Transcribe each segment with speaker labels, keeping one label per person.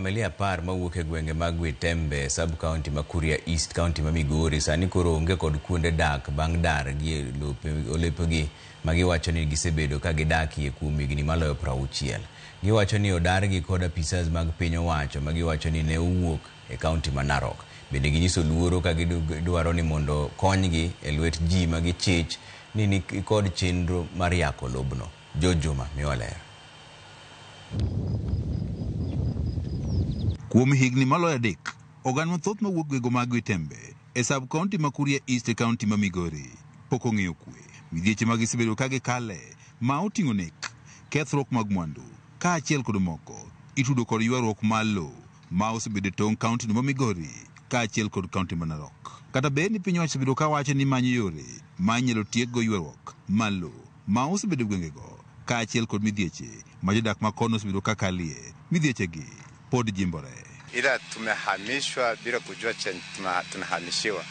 Speaker 1: familia par mawuok e gwenge mag Witembe sub county ma Kuria East county ma Migori sani koro onge kod kuonde dak bang' dar gi olepegi ma giwacho ni gisebedo ka gidakie kuom higni maloyo 60. Giwacho ni odargi kod apisas mag piny owacho ma giwacho ni ne owuok e county ma Narok. Bende ginyiso luoro ka gidwaro ni mondo konygi e lwet ji ma gichich ni kod chenro mar yako lobno. Jojuma miwaler.
Speaker 2: Kuom higni maloyo adek, oganda mathoth mawuok gwenge mag Witembe e sub county ma Kuria East county ma Migori pok ong'eyo kwe. Midhieche ma gisebedo ka gikale ma oting'o nek, kethruok mag mwandu, kaachiel kod moko itudo kod ywaruok mar lowo ma osebedo e tong' county ma Migori kaachiel kod county ma Narok. Kata bed ni piny osebedo ka wacho ni manyo yore ma inyalo tiekgo ywaruok mar lowo ma osebedo e gwengego kaachiel kod midhieche ma jodak ma kono osebedo ka kalie, midhiechegi pod jimbore.
Speaker 3: Ila tumehamishwa bila kujua tunahamishiwa.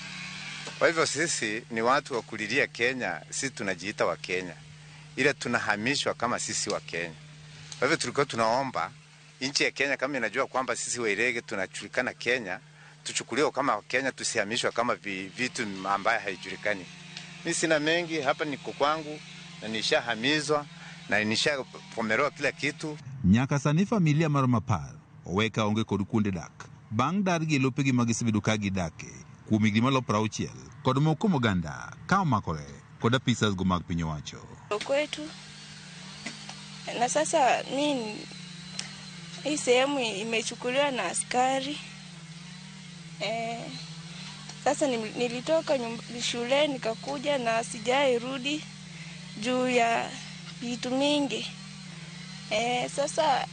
Speaker 3: Kwa hivyo sisi ni watu wa kulilia Kenya, sisi tunajiita wa Kenya. Ila tunahamishwa kama sisi wa Kenya. Kwa hivyo tulikuwa tunaomba nchi ya Kenya kama inajua kwamba sisi Wairege tunajulikana Kenya, tuchukuliwe kama Kenya, tusihamishwe kama vitu ambaye haijulikani. Mimi sina mengi hapa, niko kwangu na nishahamizwa na nishapomeroa kila kitu.
Speaker 2: Nyaka sani familia mar mapar oweka onge kod kuonde dak bang' dar gi lopegi magisebedo ka gidake kuom higni malo 60 kod moko moganda ka omakore kod apisas go mag piny owacho.
Speaker 4: Kwetu na sasa hii sehemu imechukuliwa na askari. Sasa nilitoka shule nikakuja na sijairudi juu ya vitu mingi. Sasa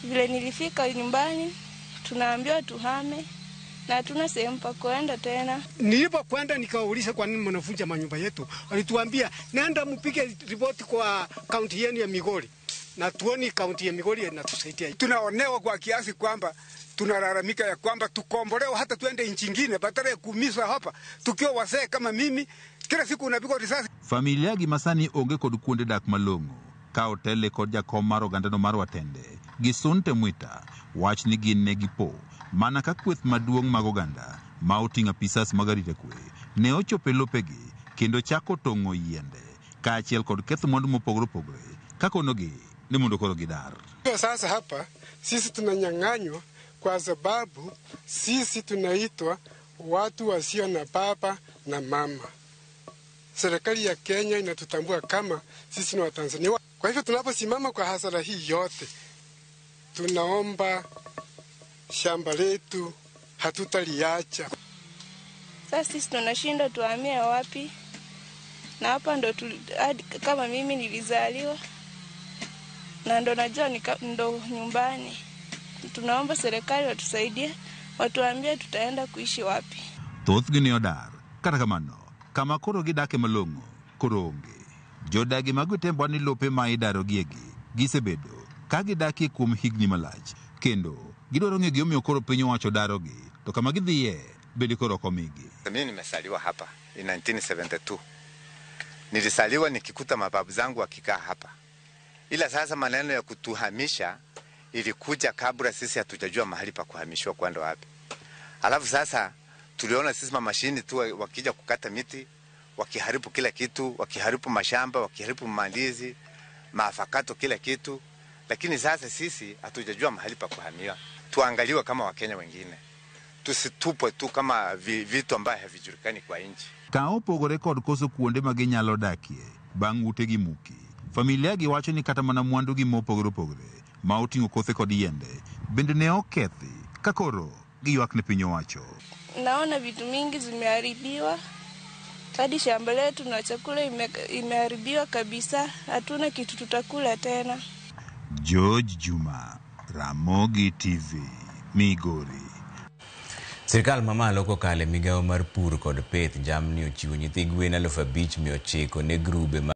Speaker 4: vile nilifika nyumbani tunaambiwa tuhame na hatuna sehemu pa kwenda tena.
Speaker 5: Nilipokwenda nikauliza kwa nini mnavunja manyumba yetu, walituambia nenda mpige ripoti kwa kaunti yenu ya Migori, na tuoni kaunti ya Migori inatusaidia.
Speaker 6: Tunaonewa kwa kiasi kwamba tunalalamika ya kwamba tukombolewa hata tuende nchi nyingine badala ya kuumizwa hapa tukiwa wasee kama mimi, kila siku unapigwa risasi.
Speaker 2: Familia gi masani onge kod kuonde dak malong'o ka otele kod jakom mar ogandano mar Watende Gisunte Mwita wach ni gin ne gipo mana ka kweth maduong' mag oganda ma oting'o apisas mag arita kwe ne ochopo lopegi kendo chako tong'o yiende kaachiel kod ketho mwandu mopogore opogore ka konogi ni mondo koro gidar.
Speaker 6: Sasa hapa sisi tunanyang'anywa kwa sababu sisi tunaitwa watu wasio na baba na mama. Serikali ya Kenya inatutambua kama sisi ni Watanzania. Kwa hivyo tunaposimama kwa hasara hii yote, tunaomba shamba letu hatutaliacha.
Speaker 4: Sasa sisi tunashinda tuhamie wapi? Na hapa ndo kama mimi nilizaliwa na ndo najua ndo nyumbani. Tunaomba serikali watusaidie, watuambie tutaenda kuishi wapi.
Speaker 2: Thoth gini odar, kata kamano, kama koro gidake malong'o, koro onge. Jodagi mag Witembe ni lope ma idaro giegi, gisebedo ka gidakie kuom higni malach, kendo gidwaro ng'e gimomiyo koro piny owacho darogi, to kama gidhiye bende koro komigi.
Speaker 3: Mimi nimesaliwa hapa in 1972. Nilisaliwa nikikuta mababu zangu wakikaa hapa. Ila sasa maneno ya kutuhamisha ilikuja kabla sisi hatujajua mahali pa kuhamishwa kwenda wapi. Alafu sasa tuliona sisi mashini tu wakija kukata miti, wakiharibu kila kitu, wakiharibu mashamba, wakiharibu mandizi, maafakato kila kitu. Lakini sasa sisi hatujajua mahali pa kuhamia. Tuangaliwe kama Wakenya wengine. Tusitupwe tu kama vitu ambavyo havijulikani kwa nchi.
Speaker 2: Ka opogore kod koso kuonde ma ginyalo dakie bang' utegi muki, familia gi wacho ni kata mana mwandu gi mopogore opogore ma oting'o kothe kod yiende bende ne okethi ka koro giywak ne piny owacho.
Speaker 4: Naona vitu mingi zimeharibiwa, hadi shamba letu na chakula imeharibiwa kabisa, hatuna kitu tutakula tena.
Speaker 2: George Juma, Ramogi TV, Migori.
Speaker 1: Sirkal mamalo kokale migawo mar pur kod pith jamni ochiwo nyithi gwen 5,900 ne grube